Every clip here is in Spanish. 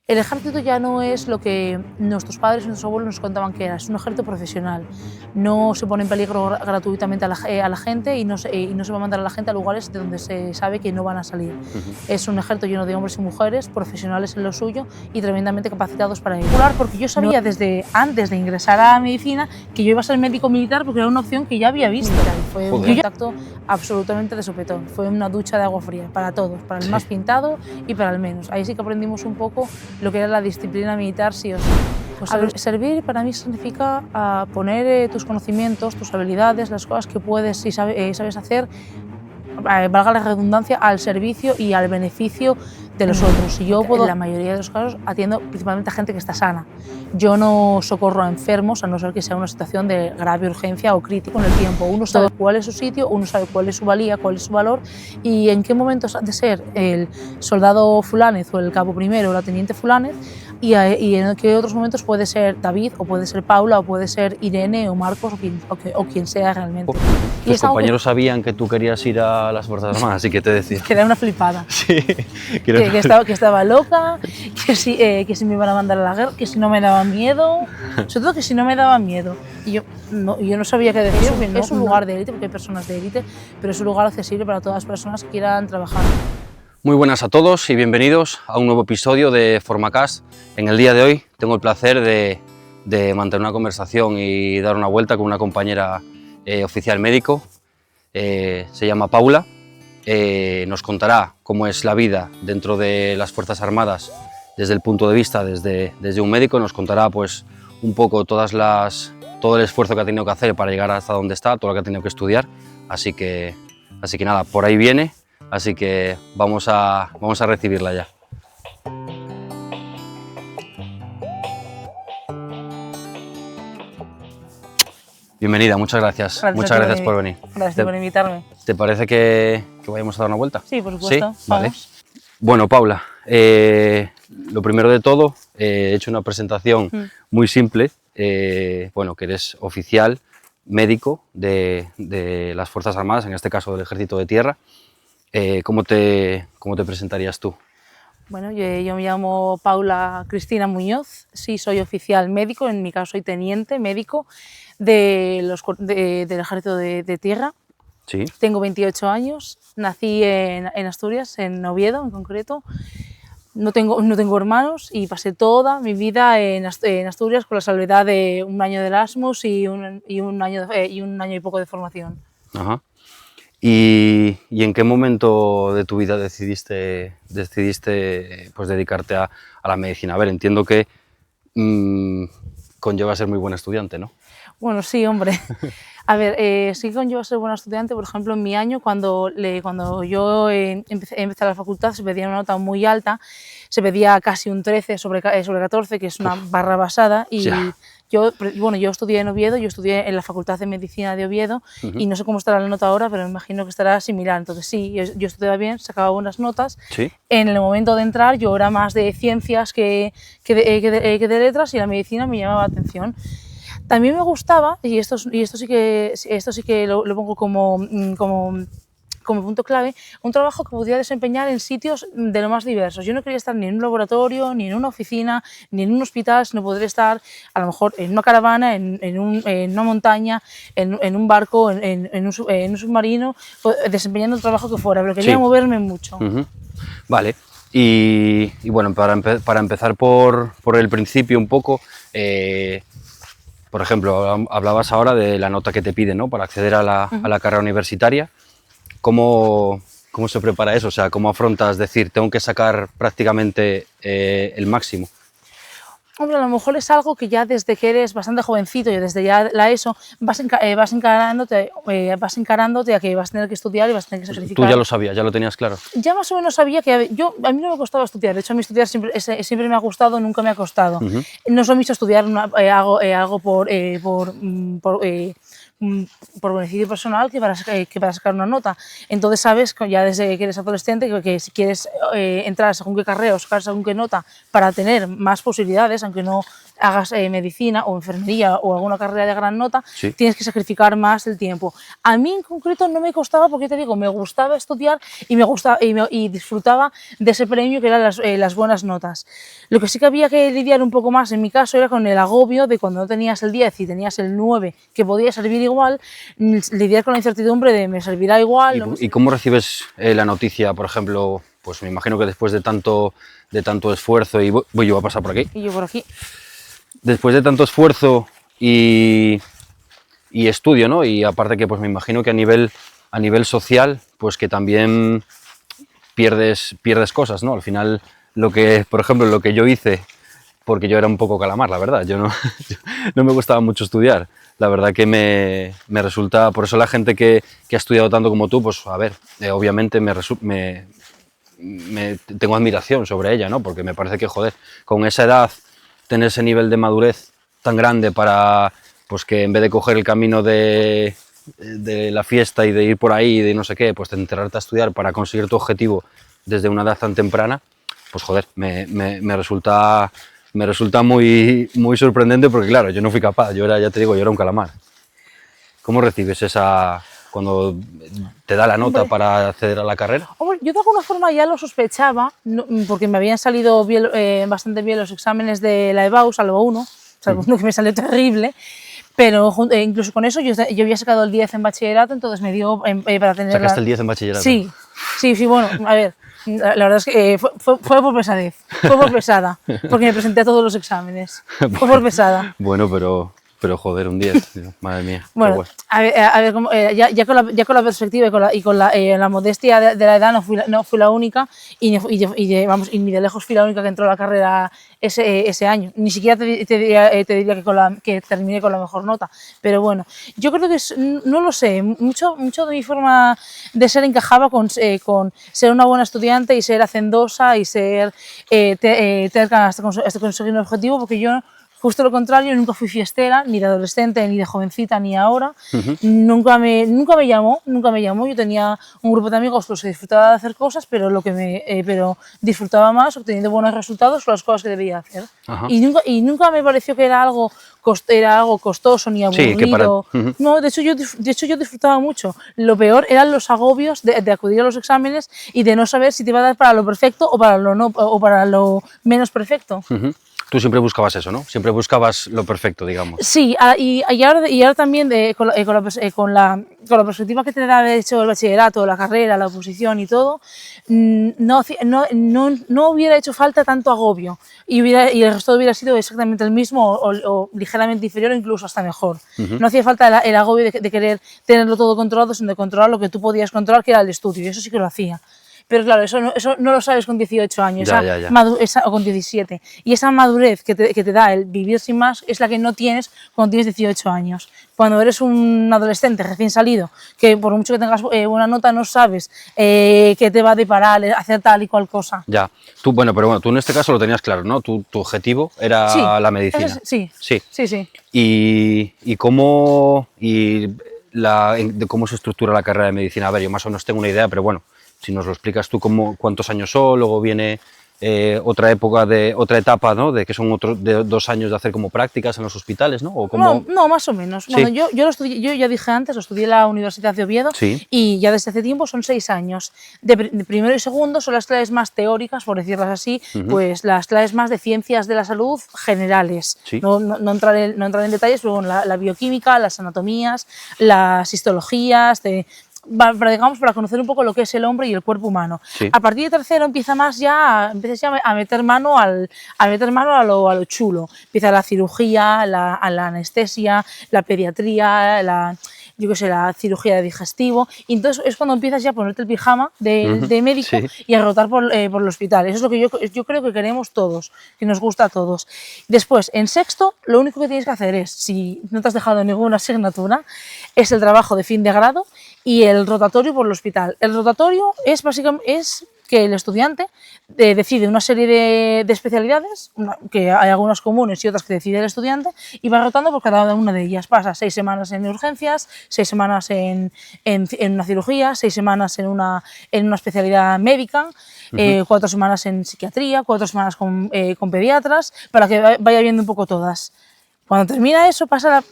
El ejército ya no es lo que nuestros padres y nuestros abuelos nos contaban que era, es un ejército profesional. No se pone en peligro gratuitamente a la gente y no se va a mandar a la gente a lugares de donde se sabe que no van a salir. Es un ejército lleno de hombres y mujeres, profesionales en lo suyo y tremendamente capacitados para ello. Porque yo sabía desde antes de ingresar a medicina que yo iba a ser médico militar porque era una opción que ya había visto. Fue un contacto absolutamente de sopetón, fue una ducha de agua fría para todos, para el más pintado y para el menos. Ahí sí que aprendimos un poco lo que era la disciplina militar, sí o sí. Pues servir para mí significa poner tus conocimientos, tus habilidades, las cosas que puedes y sabes hacer, valga la redundancia, al servicio y al beneficio de los otros. Y yo puedo, en la mayoría de los casos, atiendo principalmente a gente que está sana. Yo no socorro a enfermos, a no ser que sea una situación de grave urgencia o crítico en el tiempo. Uno sabe cuál es su sitio, uno sabe cuál es su valía, cuál es su valor y en qué momentos ha de ser el soldado fulánez o el cabo primero o la teniente fulánez y en qué otros momentos puede ser David o puede ser Paula o puede ser Irene o Marcos o quien sea realmente. Tus compañeros sabían que tú querías ir a las Fuerzas Armadas, así que te decían. Que era una flipada. Sí. Que estaba loca, que si me iban a mandar a la guerra, que si no me daba miedo, sobre todo que si no me daba miedo. Y yo no sabía qué decir, porque no es un lugar de élite, porque hay personas de élite, pero es un lugar accesible para todas las personas que quieran trabajar. Muy buenas a todos y bienvenidos a un nuevo episodio de Formacast. En el día de hoy tengo el placer de mantener una conversación y dar una vuelta con una compañera oficial médico. Se llama Paula. Nos contará cómo es la vida dentro de las Fuerzas Armadas desde el punto de vista desde un médico. Nos contará pues un poco todo el esfuerzo que ha tenido que hacer para llegar hasta donde está, todo lo que ha tenido que estudiar. Así que nada, por ahí viene. Así que vamos a recibirla ya. Bienvenida, muchas gracias. Muchas gracias por venir. Gracias por invitarme. ¿Te parece que vayamos a dar una vuelta? Sí, por supuesto. ¿Sí? Vale. Bueno, Paula, lo primero de todo, he hecho una presentación muy simple. Bueno, que eres oficial médico de las Fuerzas Armadas, en este caso del Ejército de Tierra. ¿Cómo te presentarías tú? Bueno, yo me llamo Paula Cristina Muñoz, sí, soy oficial médico, en mi caso soy teniente médico del Ejército de Tierra. Sí. Tengo 28 años, nací en Asturias, en Oviedo en concreto. No tengo hermanos y pasé toda mi vida en Asturias con la salvedad de un año de Erasmus y un año y poco de formación. Ajá. ¿Y en qué momento de tu vida decidiste pues, dedicarte a la medicina? A ver, entiendo que conlleva ser muy buena estudiante, ¿no? Bueno, sí, hombre. A ver, sí conlleva ser buena estudiante. Por ejemplo, en mi año, cuando yo empecé la facultad, se pedía una nota muy alta, se pedía casi un 13 sobre 14, que es una barra basada, y Ya. yo estudié en Oviedo, yo estudié en la Facultad de Medicina de Oviedo, y no sé cómo estará la nota ahora, pero me imagino que estará similar. Entonces sí, yo estudiaba bien, sacaba buenas notas. ¿Sí? En el momento de entrar yo era más de ciencias que de letras, y la medicina me llamaba la atención. También me gustaba, y esto sí que lo pongo como punto clave, un trabajo que pudiera desempeñar en sitios de lo más diversos. Yo no quería estar ni en un laboratorio, ni en una oficina, ni en un hospital, sino poder estar a lo mejor en una caravana, en una montaña, en un barco, en un submarino, desempeñando el trabajo que fuera, pero quería moverme mucho. Vale. Y bueno, para empezar por el principio un poco, por ejemplo, hablabas ahora de la nota que te piden, ¿no?, para acceder a la carrera universitaria. ¿Cómo se prepara eso? O sea, ¿cómo afrontas decir, tengo que sacar prácticamente el máximo? Hombre, a lo mejor es algo que ya desde que eres bastante jovencito y desde ya la ESO vas encarándote a que vas a tener que estudiar y vas a tener que sacrificar. ¿Tú ya lo sabías, ya lo tenías claro? Ya más o menos sabía que a mí no me costaba estudiar. De hecho, a mí estudiar siempre me ha gustado, nunca me ha costado. No es lo mismo estudiar algo por beneficio personal que para sacar una nota. Entonces sabes ya desde que eres adolescente que si quieres entrar según qué carrera o sacar según qué nota para tener más posibilidades, aunque no hagas medicina o enfermería o alguna carrera de gran nota, Sí. tienes que sacrificar más el tiempo. A mí en concreto no me costaba, porque te digo, me gustaba estudiar y y disfrutaba de ese premio que eran las buenas notas. Lo que sí que había que lidiar un poco más en mi caso era con el agobio de cuando no tenías el 10 y tenías el 9, que podía servir igual, lidiar con la incertidumbre de me servirá igual. ¿Y cómo recibes la noticia, por ejemplo? Pues me imagino que después de tanto esfuerzo, y voy yo a pasar por aquí, Y yo por aquí. después de tanto esfuerzo y estudio, ¿no? Y aparte que pues me imagino que a nivel social, pues que también pierdes cosas, ¿no? Al final, por ejemplo, lo que yo hice, porque yo era un poco calamar, la verdad, yo no, no me gustaba mucho estudiar, la verdad que me resulta, por eso la gente que ha estudiado tanto como tú, pues a ver, obviamente tengo admiración sobre ella, ¿no? Porque me parece que, joder, con esa edad, tener ese nivel de madurez tan grande para, pues que en vez de coger el camino de la fiesta y de ir por ahí y de no sé qué, pues de enterrarte a estudiar para conseguir tu objetivo desde una edad tan temprana, pues joder, me resulta muy, muy sorprendente porque claro, yo no fui capaz, ya te digo, yo era un calamar. ¿Cómo recibes cuando te da la nota para acceder a la carrera? Hombre, yo de alguna forma ya lo sospechaba, porque me habían salido bastante bien los exámenes de la EBAU, salvo uno que me salió terrible, pero incluso con eso yo había sacado el 10 en bachillerato, entonces me dio para tener... ¿Sacaste el 10 en bachillerato? Sí, bueno, a ver, la verdad es que fue por pesadez, fue por pesada, porque me presenté a todos los exámenes, fue por pesada. Bueno, pero joder, un 10, madre mía. Bueno, a ver ya con la perspectiva y con la modestia de la edad no fui la única y ni de lejos fui la única que entró a la carrera ese año. Ni siquiera te diría que terminé con la mejor nota, pero bueno, yo creo que no lo sé, mucho de mi forma de ser encajaba con ser una buena estudiante y ser hacendosa y ser terca hasta conseguir un objetivo, porque yo... Justo lo contrario, nunca fui fiestera, ni de adolescente, ni de jovencita, ni ahora. Nunca me llamó. Yo tenía un grupo de amigos con los que disfrutaba de hacer cosas, pero pero disfrutaba más obteniendo buenos resultados con las cosas que debía hacer. Y nunca me pareció que era algo costoso ni aburrido. Sí, No, de hecho yo disfrutaba mucho. Lo peor eran los agobios de acudir a los exámenes y de no saber si te iba a dar para lo perfecto o para lo menos perfecto. Tú siempre buscabas eso, ¿no? Siempre buscabas lo perfecto, digamos. Sí, y ahora también con la perspectiva que te da haber hecho el bachillerato, la carrera, la oposición y todo, no hubiera hecho falta tanto agobio y el resultado hubiera sido exactamente el mismo o ligeramente inferior o incluso hasta mejor. No hacía falta el agobio de querer tenerlo todo controlado, sino de controlar lo que tú podías controlar, que era el estudio, y eso sí que lo hacía. Pero claro, eso no lo sabes con 18 años o con 17. Y esa madurez que te da el vivir sin más es la que no tienes cuando tienes 18 años. Cuando eres un adolescente recién salido, que por mucho que tengas buena nota no sabes qué te va a deparar hacer tal y cual cosa. Ya, pero bueno, tú en este caso lo tenías claro, ¿no? Tu objetivo era la medicina. Sí. ¿Y cómo se estructura la carrera de medicina? A ver, yo más o menos tengo una idea, pero bueno, si nos lo explicas tú cuántos años son, luego viene otra etapa, ¿no? De que son de 2 años de hacer como prácticas en los hospitales, ¿no? No, más o menos. Sí. Bueno, yo ya dije antes, lo estudié en la Universidad de Oviedo y ya desde hace tiempo son 6 años. De primero y segundo son las clases más teóricas, por decirlas así, pues las clases más de ciencias de la salud generales. Sí. No entrar en detalles, pero bueno, la bioquímica, las anatomías, las histologías, para conocer un poco lo que es el hombre y el cuerpo humano. Sí. A partir de tercero empiezas ya a meter mano a lo chulo. Empieza la cirugía, la anestesia, la pediatría, la cirugía de digestivo, y entonces es cuando empiezas ya a ponerte el pijama de médico y a rotar por el hospital. Eso es lo que yo creo que queremos todos, que nos gusta a todos. Después, en sexto, lo único que tienes que hacer es, si no te has dejado ninguna asignatura, es el trabajo de fin de grado y el rotatorio por el hospital. El rotatorio es básicamente que el estudiante decide una serie de especialidades, que hay algunas comunes y otras que decide el estudiante, y va rotando por cada una de ellas. Pasa 6 semanas en urgencias, 6 semanas en una cirugía, 6 semanas en una especialidad médica, 4 semanas en psiquiatría, 4 semanas con pediatras, para que vaya viendo un poco todas. Cuando termina eso,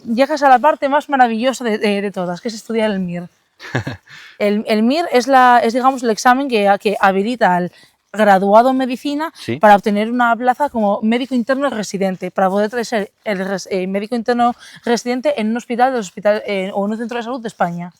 llegas a la parte más maravillosa de todas, que es estudiar el MIR. El MIR es digamos, el examen que habilita al graduado en medicina para obtener una plaza como médico interno residente, para poder ser el médico interno residente en un hospital, o en un centro de salud de España,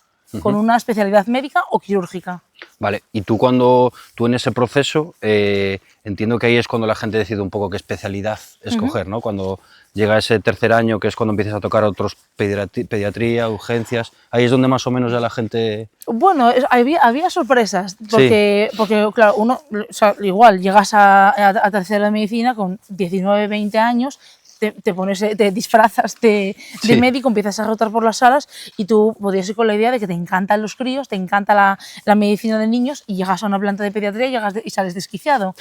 con una especialidad médica o quirúrgica. Vale, y tú en ese proceso, entiendo que ahí es cuando la gente decide un poco qué especialidad escoger, ¿no? Cuando llega ese tercer año, que es cuando empiezas a tocar otros pediatría, urgencias, ahí es donde más o menos ya la gente... Bueno, había sorpresas, porque claro, uno, o sea, igual llegas a tercero de medicina con 19, 20 años, te disfrazas de médico, empiezas a rotar por las salas y tú podrías ir con la idea de que te encantan los críos, te encanta la medicina de niños y llegas a una planta de pediatría y sales desquiciado.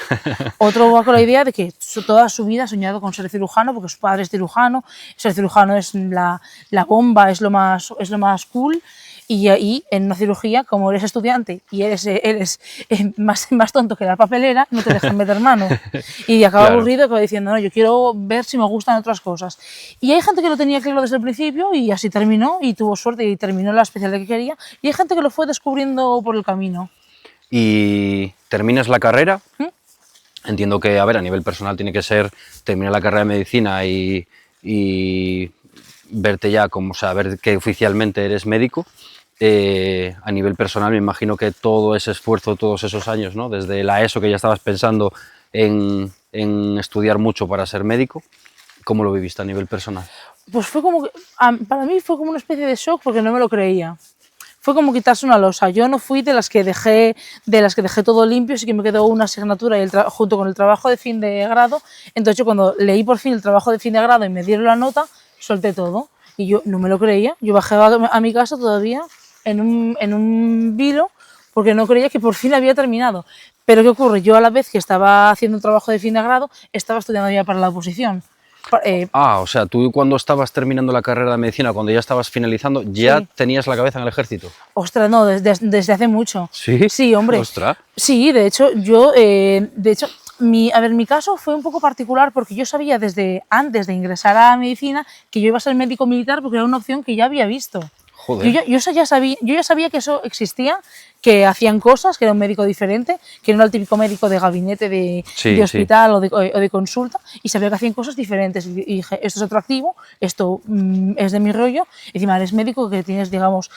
Otro va con la idea de que toda su vida ha soñado con ser cirujano porque su padre es cirujano, ser cirujano es la bomba, es lo más cool. Y ahí, en una cirugía, como eres estudiante y eres más tonto que la papelera, no te dejan meter mano. Y acaba aburrido y acaba diciendo, no, yo quiero ver si me gustan otras cosas. Y hay gente que lo tenía claro desde el principio y así terminó, y tuvo suerte y terminó la especialidad que quería. Y hay gente que lo fue descubriendo por el camino. Y terminas la carrera. Entiendo que, a nivel personal tiene que ser terminar la carrera de medicina y verte ya como, o sea, ver que oficialmente eres médico. A nivel personal me imagino que todo ese esfuerzo, todos esos años, ¿no? Desde la ESO, que ya estabas pensando en estudiar mucho para ser médico, ¿cómo lo viviste a nivel personal? Pues fue como que, para mí fue como una especie de shock porque no me lo creía. Fue como quitarse una losa. Yo no fui de las que dejé todo limpio, sí que me quedó una asignatura junto con el trabajo de fin de grado. Entonces yo, cuando leí por fin el trabajo de fin de grado y me dieron la nota, solté todo. Y yo no me lo creía. Yo bajé a mi casa todavía en un vilo porque no creía que por fin había terminado. Pero ¿qué ocurre? Yo, a la vez que estaba haciendo un trabajo de fin de grado, estaba estudiando ya para la oposición. O sea, tú cuando estabas terminando la carrera de medicina, cuando ya estabas finalizando, ya tenías la cabeza en el ejército. Ostras, no, desde hace mucho. ¿Sí? Sí, hombre. Ostras. Sí, de hecho, mi caso fue un poco particular porque yo sabía desde antes de ingresar a medicina que yo iba a ser médico militar porque era una opción que ya había visto. Joder. Yo ya sabía que eso existía, que hacían cosas, que era un médico diferente, que no era el típico médico de gabinete de hospital o de consulta, y sabía que hacían cosas diferentes. Y dije, esto es atractivo, esto es de mi rollo. Encima eres médico, que tienes, digamos,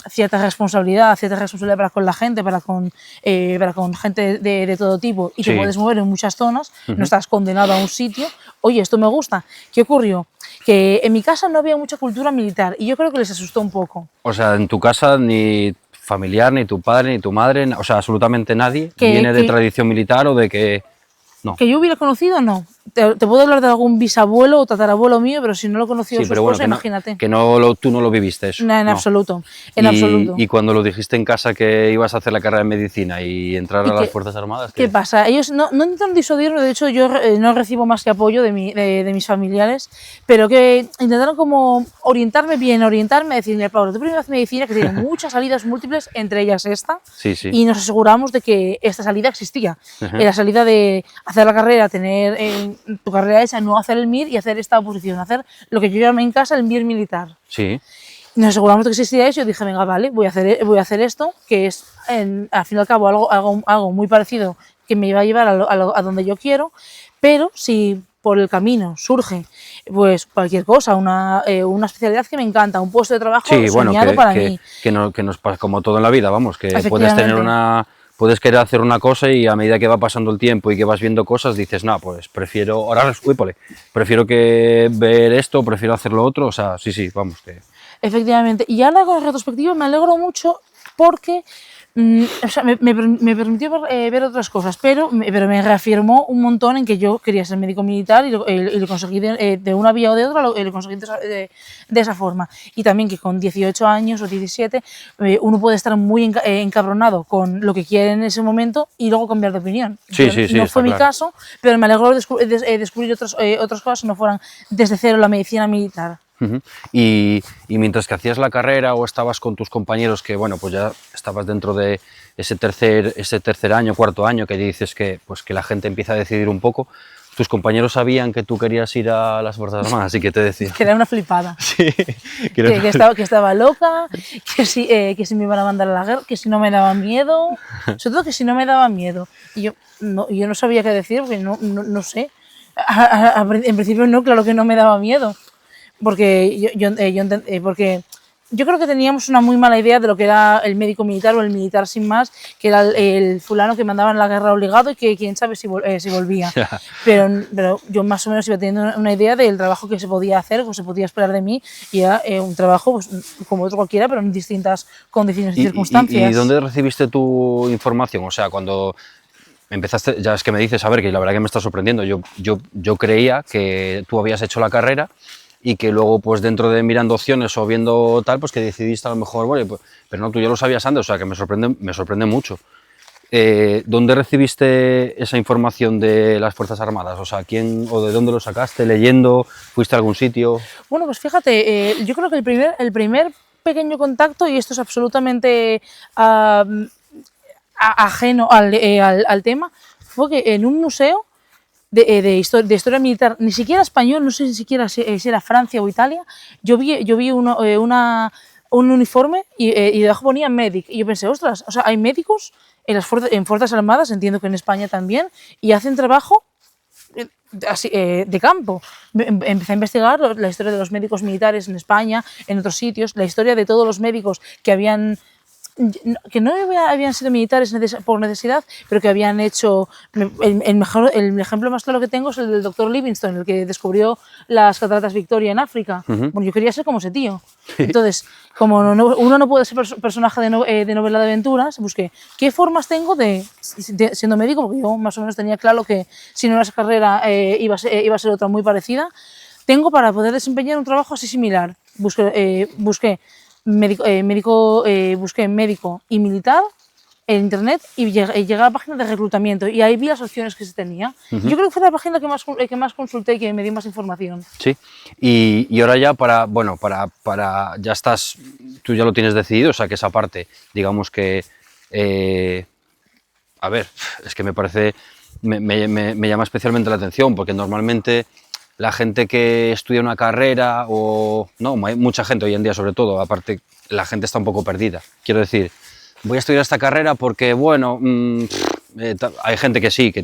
cierta responsabilidad para con la gente, para con gente de todo tipo, y te puedes mover en muchas zonas, no estás condenado a un sitio. Oye, esto me gusta. ¿Qué ocurrió? Que en mi casa no había mucha cultura militar y yo creo que les asustó un poco. O sea, en tu casa ni familiar, ni tu padre, ni tu madre, o sea, absolutamente nadie viene de tradición militar o de que... No. Que yo hubiera conocido, no. Te puedo hablar de algún bisabuelo o tatarabuelo mío, pero si no lo conocido su esposa, imagínate. Que tú no lo viviste eso. No, en absoluto. En absoluto. Y cuando lo dijiste en casa que ibas a hacer la carrera de medicina y entrar a las Fuerzas Armadas... ¿Qué pasa? Ellos no intentan disuadirme, de hecho yo no recibo más que apoyo de mis familiares, pero que intentaron como orientarme, decirme, Pablo, tú primero haz medicina, que tiene muchas salidas múltiples, entre ellas esta, y nos aseguramos de que esta salida existía. La salida de hacer la carrera, tener tu carrera hecha, no hacer el MIR y hacer esta oposición, hacer lo que yo llamé en casa el MIR militar. Sí. Nos aseguramos de que existía eso y yo dije, venga, vale, voy a hacer esto, que es, al fin y al cabo, algo muy parecido, que me iba a llevar a donde yo quiero, pero si por el camino surge pues cualquier cosa, una especialidad que me encanta, un puesto de trabajo soñado para mí. Que nos pasa como todo en la vida, vamos, que puedes querer hacer una cosa y a medida que va pasando el tiempo y que vas viendo cosas, dices, no, pues prefiero que ver esto, prefiero hacer lo otro, o sea, sí, vamos. Que... Efectivamente, y ahora con la retrospectiva me alegro mucho porque O sea, me permitió ver otras cosas, pero me reafirmó un montón en que yo quería ser médico militar y lo conseguí de una vía o de otra, lo conseguí de esa forma. Y también que con 18 años o 17 uno puede estar muy encabronado con lo que quiere en ese momento y luego cambiar de opinión. Sí, sí, sí, no está fue mi claro. caso, pero me alegró descubrir otras cosas que no fueran desde cero la medicina militar. Ujú. Y mientras que hacías la carrera o estabas con tus compañeros, que bueno, pues ya estabas dentro de ese tercer año, cuarto año, que dices que, pues que la gente empieza a decidir un poco, tus compañeros sabían que tú querías ir a las Fuerzas Armadas y que te decían. Que era una flipada. Sí, Que estaba loca, que si me iban a mandar a la guerra, que si no me daba miedo, sobre todo que si no me daba miedo. Y yo no sabía qué decir porque no sé. En principio no, claro que no me daba miedo. Porque porque yo creo que teníamos una muy mala idea de lo que era el médico militar o el militar sin más, que era el fulano que mandaba en la guerra obligado y que quién sabe si volvía. Pero yo más o menos iba teniendo una idea del trabajo que se podía hacer, que se podía esperar de mí, y era un trabajo pues, como otro cualquiera, pero en distintas condiciones y circunstancias. ¿Y dónde recibiste tu información? O sea, cuando empezaste, ya es que me dices, a ver, que la verdad que me está sorprendiendo, yo creía que tú habías hecho la carrera y que luego pues dentro de mirando opciones o viendo tal, pues que decidiste a lo mejor, bueno, pues, pero no, tú ya lo sabías antes, o sea que me sorprende mucho. ¿Dónde recibiste esa información de las Fuerzas Armadas? O sea, ¿quién o de dónde lo sacaste? ¿Leyendo? ¿Fuiste a algún sitio? Bueno, pues fíjate, yo creo que el primer pequeño contacto, y esto es absolutamente ajeno al tema, fue que en un museo de historia militar, ni siquiera español, no sé ni siquiera si era Francia o Italia, yo vi un uniforme y debajo ponía medic, y yo pensé, ostras, o sea, hay médicos en Fuerzas Armadas, entiendo que en España también, y hacen trabajo así, de campo. Empecé a investigar la historia de los médicos militares en España, en otros sitios, la historia de todos los médicos que no habían sido militares por necesidad, pero que habían hecho... El ejemplo más claro que tengo es el del doctor Livingstone, el que descubrió las cataratas Victoria en África. Bueno, yo quería ser como ese tío. Entonces, como uno no puede ser personaje de novela de aventuras, busqué qué formas tengo siendo médico, porque yo más o menos tenía claro que si no era esa carrera iba a ser otra muy parecida, tengo para poder desempeñar un trabajo así similar. Busqué busqué médico y militar en internet y llegué a la página de reclutamiento y ahí vi las opciones que se tenía. Yo creo que fue la página que más consulté y que me dio más información. Sí, y ahora ya ya estás, tú ya lo tienes decidido, o sea que esa parte, digamos que, a ver, es que me parece, me llama especialmente la atención porque normalmente la gente que estudia una carrera o, no, hay mucha gente hoy en día sobre todo, aparte la gente está un poco perdida, quiero decir, voy a estudiar esta carrera porque, bueno, hay gente que sí, que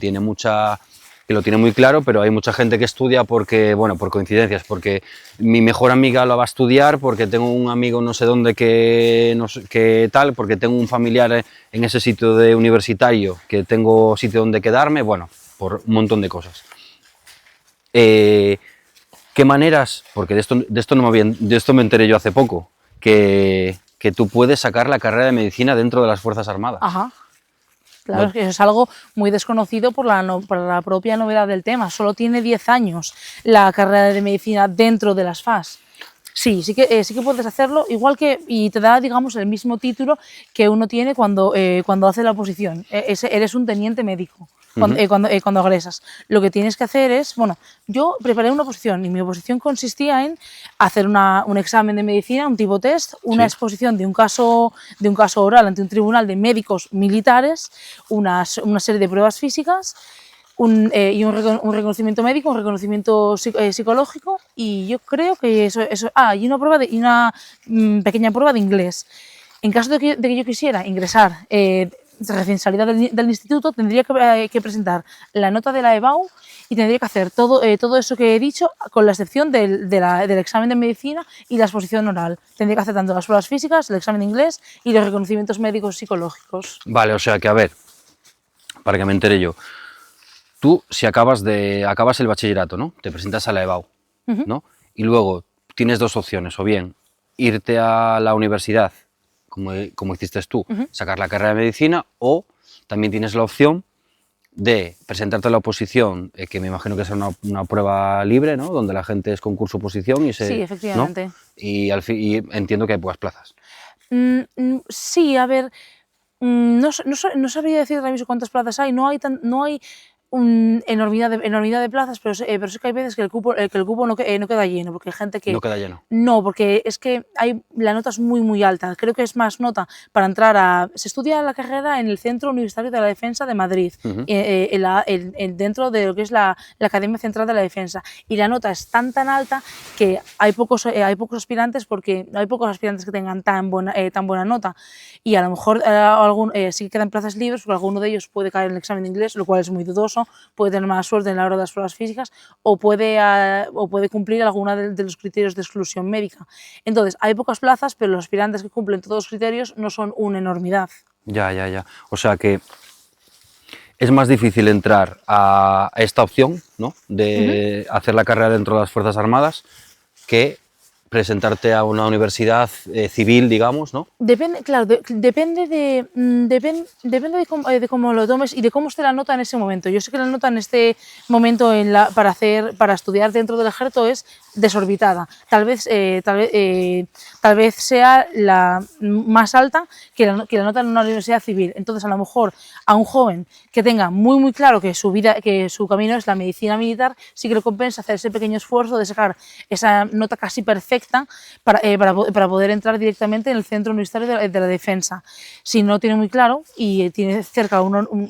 lo tiene muy claro, pero hay mucha gente que estudia porque, bueno, por coincidencias, porque mi mejor amiga lo va a estudiar, porque tengo un amigo no sé dónde que tal, porque tengo un familiar en ese sitio de universitario, que tengo sitio donde quedarme, bueno, por un montón de cosas. ¿Qué maneras? Porque de esto me enteré yo hace poco, que tú puedes sacar la carrera de medicina dentro de las Fuerzas Armadas. Ajá. Claro, que es algo muy desconocido por la propia novedad del tema. Solo tiene 10 años la carrera de medicina dentro de las FAS. Sí que puedes hacerlo, igual que, y te da, digamos, el mismo título que uno tiene cuando hace la oposición. Eres un teniente médico cuando agresas. Lo que tienes que hacer es, bueno, yo preparé una oposición y mi oposición consistía en hacer un examen de medicina, un tipo test, una exposición de un caso oral ante un tribunal de médicos militares, una serie de pruebas físicas, un reconocimiento médico, un reconocimiento psicológico, y yo creo que y una pequeña prueba de inglés. En caso de que yo quisiera ingresar recién salida del instituto, tendría que presentar la nota de la EBAU y tendría que hacer todo eso que he dicho, con la excepción del examen de medicina y la exposición oral. Tendría que hacer tanto las pruebas físicas, el examen de inglés y los reconocimientos médicos psicológicos. Vale, o sea que, a ver, para que me entere yo, tú, si acabas el bachillerato, ¿no? Te presentas a la EBAU, ¿no? Y luego tienes dos opciones, o bien irte a la universidad como hiciste tú, Ujú. sacar la carrera de medicina, o también tienes la opción de presentarte a la oposición, que me imagino que será una prueba libre, ¿no? Donde la gente es concurso-oposición y Sí, ¿no? efectivamente. Y entiendo que hay pocas plazas. Sí, a ver, no sabría decir ahora mismo cuántas plazas hay, no hay enormidad de plazas, pero sí que hay veces que el cupo no queda lleno, porque hay gente No que... queda lleno. No, porque es que la nota es muy, muy alta. Creo que es más nota para entrar a... Se estudia la carrera en el Centro Universitario de la Defensa de Madrid, Ujú. dentro de lo que es la Academia Central de la Defensa. Y la nota es tan alta que hay pocos aspirantes, porque no hay pocos aspirantes que tengan tan buena nota. Y a lo mejor sí que quedan plazas libres, porque alguno de ellos puede caer en el examen de inglés, lo cual es muy dudoso, puede tener más suerte en la hora de las pruebas físicas, o puede cumplir alguna de los criterios de exclusión médica. Entonces, hay pocas plazas, pero los aspirantes que cumplen todos los criterios no son una enormidad. Ya. O sea que es más difícil entrar a esta opción, ¿no? Ujú. De hacer la carrera dentro de las Fuerzas Armadas que presentarte a una universidad civil, digamos, ¿no? Depende, claro, depende de cómo lo tomes y de cómo esté la nota en ese momento. Yo sé que la nota en este momento para estudiar dentro del ejército es desorbitada. Tal vez sea la más alta que la nota en una universidad civil. Entonces, a lo mejor a un joven que tenga muy, muy claro que su camino es la medicina militar, sí que le compensa hacer ese pequeño esfuerzo de sacar esa nota casi perfecta para poder entrar directamente en el Centro Universitario de la Defensa. Si no tiene muy claro y tiene cerca,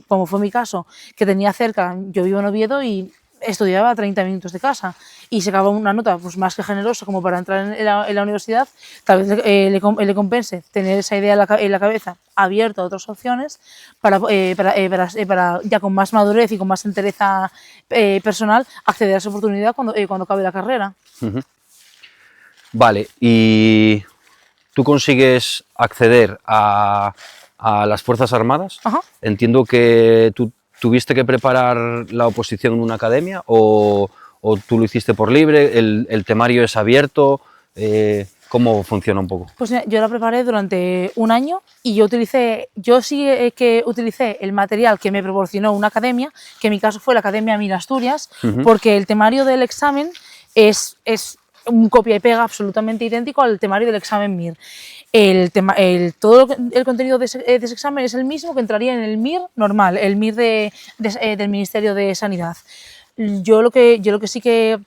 como fue mi caso, que tenía cerca, yo vivo en Oviedo y estudiaba a 30 minutos de casa y sacaba una nota pues, más que generosa como para entrar en la universidad, tal vez le compense tener esa idea en la cabeza abierta a otras opciones para ya con más madurez y con más entereza personal acceder a esa oportunidad cuando acabe la carrera. Ujú. Vale, y tú consigues acceder a las Fuerzas Armadas. Ajá. Entiendo que tú tuviste que preparar la oposición en una academia o tú lo hiciste por libre, el temario es abierto, ¿cómo funciona un poco? Pues mira, yo la preparé durante un año y yo sí que utilicé el material que me proporcionó una academia, que en mi caso fue la Academia Mir Asturias, Ujú. porque el temario del examen es un copia y pega absolutamente idéntico al temario del examen MIR. Todo el contenido de ese examen es el mismo que entraría en el MIR normal, el MIR del Ministerio de Sanidad. Yo lo que sí que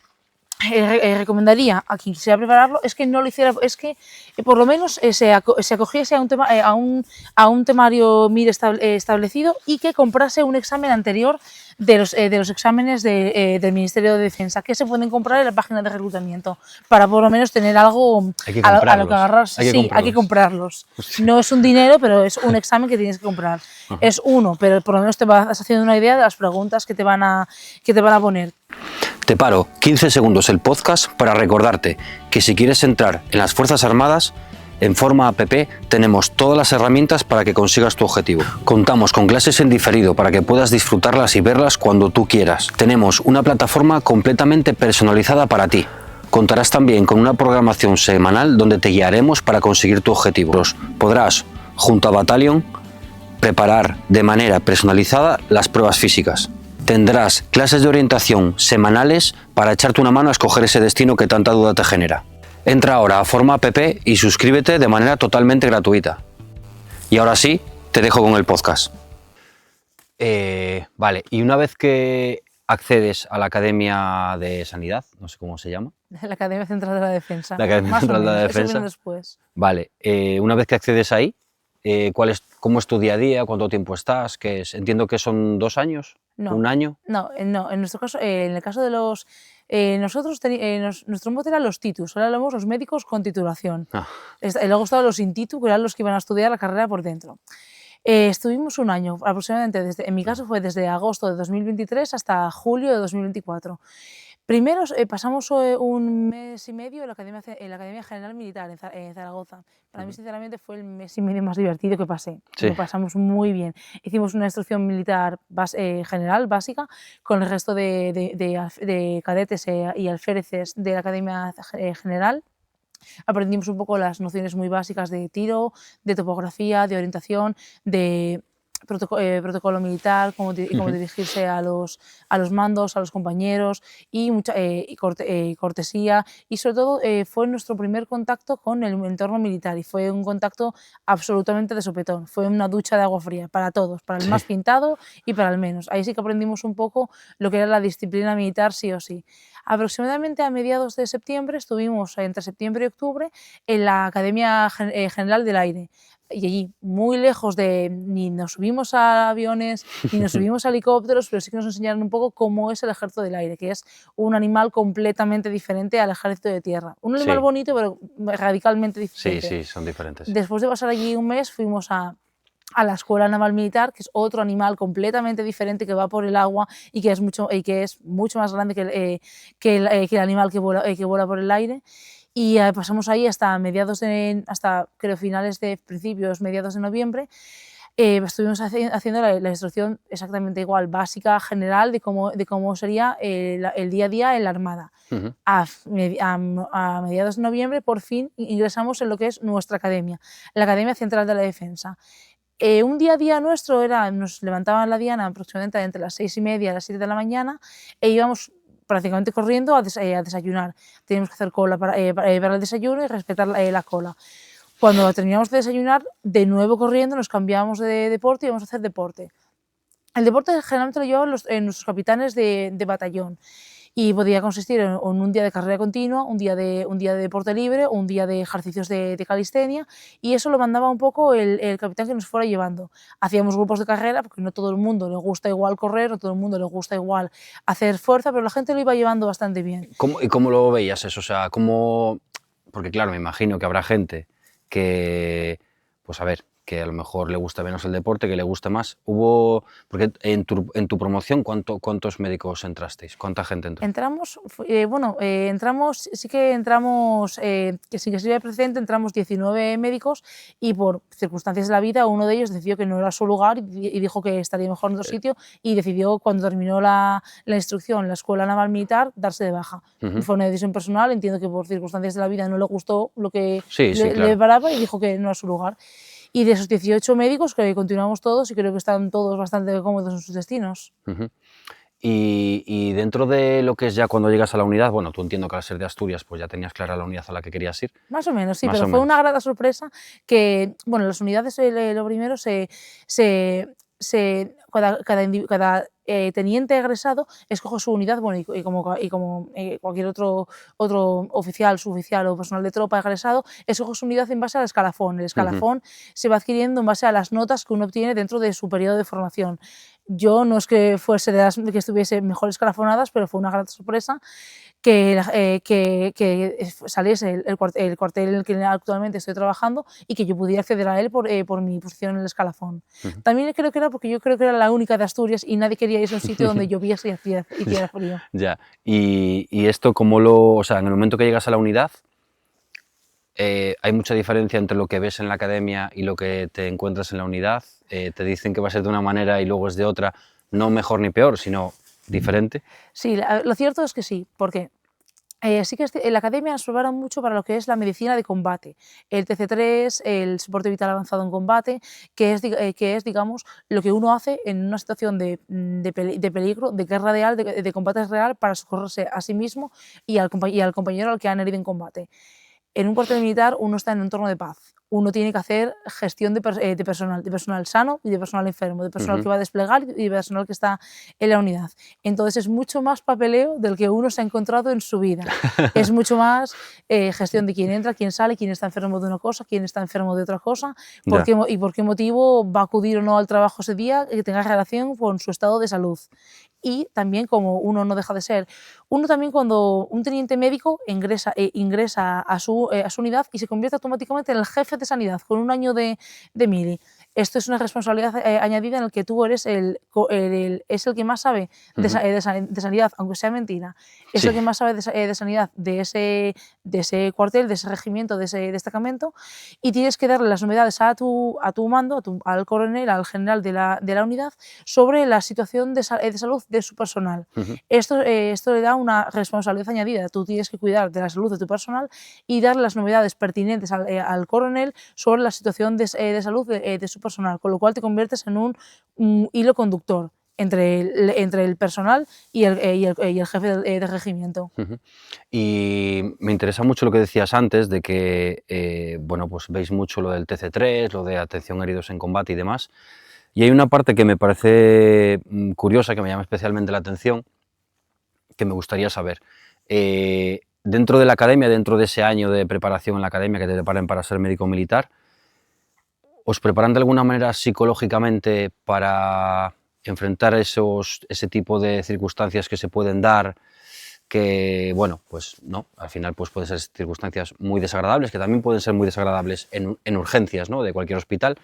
recomendaría a quien quisiera prepararlo es que no lo hiciera, es que por lo menos se acogiese a un temario MIR establecido y que comprase un examen anterior de los exámenes del Ministerio de Defensa, que se pueden comprar en la página de reclutamiento, para por lo menos tener algo Hay que a lo que comprarlos, agarrarse. hay que Sí, hay que comprarlos. comprarlos. No es un dinero, pero es un examen que tienes que comprar. Ajá. Es uno, pero por lo menos te vas haciendo una idea de las preguntas que te van a poner. Te paro 15 segundos el podcast para recordarte que si quieres entrar en las Fuerzas Armadas, en Forma App tenemos todas las herramientas para que consigas tu objetivo. Contamos con clases en diferido para que puedas disfrutarlas y verlas cuando tú quieras. Tenemos una plataforma completamente personalizada para ti. Contarás también con una programación semanal donde te guiaremos para conseguir tu objetivo. Podrás, junto a Battalion, preparar de manera personalizada las pruebas físicas. Tendrás clases de orientación semanales para echarte una mano a escoger ese destino que tanta duda te genera. Entra ahora a Forma App y suscríbete de manera totalmente gratuita. Y ahora sí, te dejo con el podcast. Vale, y una vez que accedes a la Academia de Sanidad, no sé cómo se llama. La Academia Central de la Defensa. La Academia Más Central o de la menos, eso Defensa. viene después. Vale, una vez que accedes ahí, ¿cómo es tu día a día? ¿Cuánto tiempo estás? ¿Qué es? Entiendo que son 2 años, No, 1 año. no, en nuestro caso, en el caso de los... nuestro mote eran los titus, ahora hablamos los médicos con titulación. Ah, Luego estaban los in titu, que eran los que iban a estudiar la carrera por dentro. Estuvimos un año aproximadamente, en mi caso fue desde agosto de 2023 hasta julio de 2024. Primero pasamos un mes y medio en la Academia General Militar en Zaragoza. Para mí, sinceramente, fue el mes y medio más divertido que pasé. sí. Lo pasamos muy bien. Hicimos una instrucción militar general, básica, con el resto de cadetes y alféreces de la Academia General. Aprendimos un poco las nociones muy básicas de tiro, de topografía, de orientación, de protocolo militar, cómo Ujú. dirigirse a los mandos, a los compañeros y cortesía. Y sobre todo fue nuestro primer contacto con el entorno militar y fue un contacto absolutamente de sopetón. Fue una ducha de agua fría para todos, para el Sí, más pintado y para el menos. Ahí sí que aprendimos un poco lo que era la disciplina militar sí o sí. Aproximadamente a mediados de septiembre estuvimos entre septiembre y octubre en la Academia General del Aire. Y allí, muy lejos de, ni nos subimos a aviones, ni nos subimos a helicópteros, pero sí que nos enseñaron un poco cómo es el ejército del aire, que es un animal completamente diferente al ejército de tierra. Un animal sí, bonito, pero radicalmente sí, diferente. sí, son diferentes. Después de pasar allí un mes, fuimos a la Escuela Naval Militar, que es otro animal completamente diferente que va por el agua y que es mucho más grande que el animal que vuela por el aire. Y pasamos ahí hasta creo finales de principios, mediados de noviembre. Estuvimos haciendo la instrucción exactamente igual, básica, general, de cómo sería el día a día en la Armada. Ujú. A mediados de noviembre, por fin, ingresamos en lo que es nuestra academia, la Academia Central de la Defensa. Un día a día nuestro era, nos levantaban la diana aproximadamente entre las 6:30 y las 7 de la mañana e íbamos prácticamente corriendo a desayunar. Teníamos que hacer cola para el desayuno y respetar la cola. Cuando terminamos de desayunar, de nuevo corriendo, nos cambiábamos de deporte y íbamos a hacer deporte. El deporte generalmente lo llevaban nuestros capitanes de batallón y podía consistir en un día de carrera continua, un día de deporte libre o un día de ejercicios de calistenia, y eso lo mandaba un poco el capitán que nos fuera llevando. Hacíamos grupos de carrera porque no todo el mundo le gusta igual correr, no todo el mundo le gusta igual hacer fuerza, pero la gente lo iba llevando bastante bien. ¿Y cómo lo veías eso? O sea, ¿cómo...? Porque claro, me imagino que habrá gente que, pues a ver, que a lo mejor le gusta menos el deporte, que le guste más. Porque en tu promoción, ¿cuántos médicos entrasteis? ¿Cuánta gente entró? Entramos, sí que entramos, que sin que sirva de precedente, entramos 19 médicos y por circunstancias de la vida uno de ellos decidió que no era su lugar y dijo que estaría mejor en otro sitio y decidió cuando terminó la instrucción, la Escuela Naval Militar, darse de baja. Ujú. Fue una decisión personal, entiendo que por circunstancias de la vida no le gustó lo que Sí, sí, le claro. paraba y dijo que no era su lugar. Y de esos 18 médicos, que continuamos todos y creo que están todos bastante cómodos en sus destinos. Ujú. Y dentro de lo que es ya cuando llegas a la unidad, bueno, tú entiendo que al ser de Asturias, pues ya tenías clara la unidad a la que querías ir, Más o menos, sí, más pero o fue una menos. grata sorpresa que, bueno, las unidades, lo primero, se, cada teniente egresado escoge su unidad, bueno, y como cualquier otro oficial, suboficial o personal de tropa egresado, escoge su unidad en base al escalafón. El Ujú. escalafón se va adquiriendo en base a las notas que uno obtiene dentro de su periodo de formación. Yo no es que fuese de las que estuviese mejor escalafonadas, pero fue una grata sorpresa que saliese el cuartel en el que actualmente estoy trabajando y que yo pudiera acceder a él por mi posición en el escalafón. Ujú. También creo que era porque yo creo que era la única de Asturias y nadie quería irse a un sitio donde lloviese y hiciera frío. Ya. Y esto, ¿cómo lo...? O sea, en el momento que llegas a la unidad, ¿hay mucha diferencia entre lo que ves en la academia y lo que te encuentras en la unidad? ¿Te dicen que va a ser de una manera y luego es de otra, no mejor ni peor, sino diferente? Sí, lo cierto es que sí, porque sí que en la academia nos preparan mucho para lo que es la medicina de combate, el TC3, el soporte vital avanzado en combate, que es, digamos, lo que uno hace en una situación de peligro, de guerra real, de combate real, para socorrerse a sí mismo y al compañero al que han herido en combate. En un cuartel militar uno está en un entorno de paz. Uno tiene que hacer gestión de personal sano y de personal enfermo, de personal que Ujú. va a desplegar y de personal que está en la unidad. Entonces es mucho más papeleo del que uno se ha encontrado en su vida. Es mucho más gestión de quién entra, quién sale, quién está enfermo de una cosa, quién está enfermo de otra cosa, Ya. y por qué motivo va a acudir o no al trabajo ese día que tenga relación con su estado de salud. Y también como uno no deja de ser uno también cuando un teniente médico ingresa a su unidad y se convierte automáticamente en el jefe de sanidad con un año de mili. Esto es una responsabilidad añadida en el que tú eres es el que más sabe de sanidad, aunque sea mentira, es Sí. el que más sabe de sanidad de ese cuartel, de ese regimiento, de ese destacamento, y tienes que darle las novedades a tu mando, al coronel, al general de la unidad, sobre la situación de salud de su personal. Ujú. Esto le da una responsabilidad añadida. Tú tienes que cuidar de la salud de tu personal y darle las novedades pertinentes al coronel sobre la situación de salud de su personal, con lo cual te conviertes en un hilo conductor entre el personal y el jefe del regimiento. Ujú. Y me interesa mucho lo que decías antes de que, bueno, pues veis mucho lo del TC3, lo de atención a heridos en combate y demás. Y hay una parte que me parece curiosa, que me llama especialmente la atención, que me gustaría saber. Dentro de la academia, dentro de ese año de preparación en la academia que te preparen para ser médico militar, ¿os preparan de alguna manera psicológicamente para enfrentar ese tipo de circunstancias que se pueden dar? Que, bueno, pues no, al final pues pueden ser circunstancias muy desagradables, que también pueden ser muy desagradables en urgencias, ¿no?, de cualquier hospital,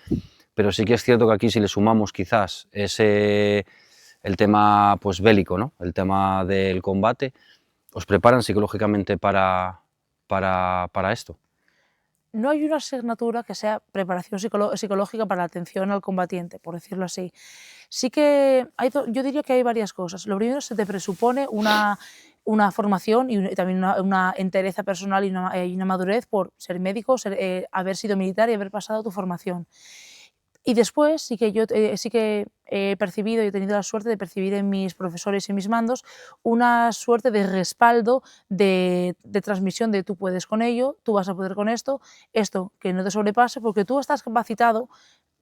pero sí que es cierto que aquí si le sumamos quizás el tema pues bélico, ¿no?, el tema del combate, ¿os preparan psicológicamente para esto? No hay una asignatura que sea preparación psicológica para la atención al combatiente, por decirlo así. Sí que yo diría que hay varias cosas. Lo primero, se te presupone una formación y también una entereza personal y una madurez por ser médico, haber sido militar y haber pasado tu formación. Y después sí que he percibido y he tenido la suerte de percibir en mis profesores y mis mandos una suerte de respaldo, de transmisión de tú puedes con ello, tú vas a poder con esto que no te sobrepase, porque tú estás capacitado